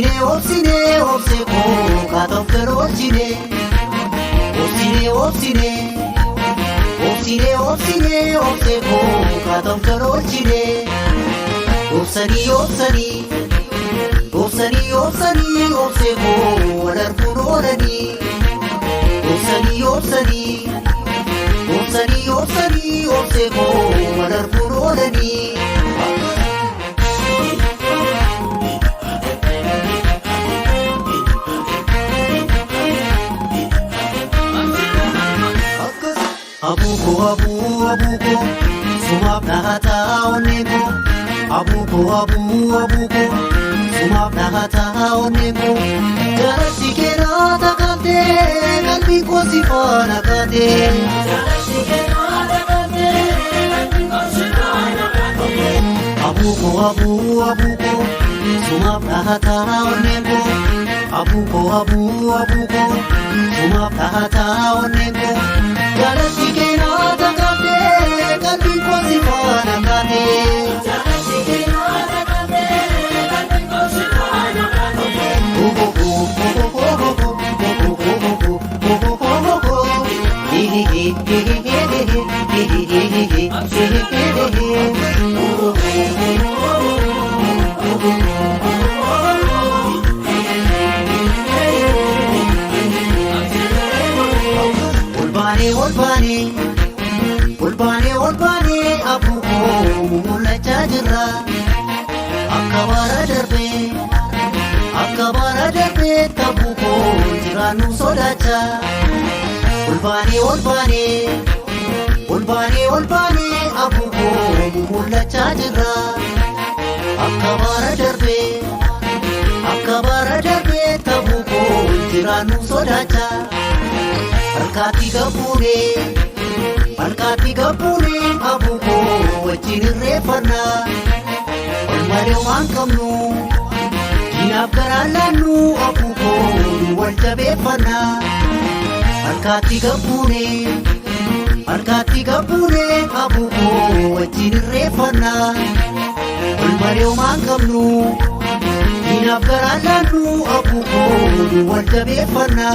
obsine obseko katom kerojine obsine obseko katom kerojine obsani obseko wadar purorani obsani obseko wadar purorani abuko sumap nahata oneko abuko sumap nahata oneko jarasi kena takate kalbi ko sifana kate jarasi kena takate kalbi ko sifana kate abuko sumap nahata oneko abuko sumap nahata oneko jarasi kena takate kalbi ko sifana kate jarasi kena takate kalbi ko sifana kate olbane abuko mulacha jirra akabara darbe tabuko jiranu sodacha olbane abuko mulacha jirra akabara darbe tabuko jiranu sodacha Alkati gapure abuko wajjin irreeffanna olmaree waan qabnu diinaaf garaa laannu abuko wal jabeeffanna alkati gapure abuko wajjin irreeffanna olmaree waan qabnu diinaaf garaa laannu abuko wal jabeeffanna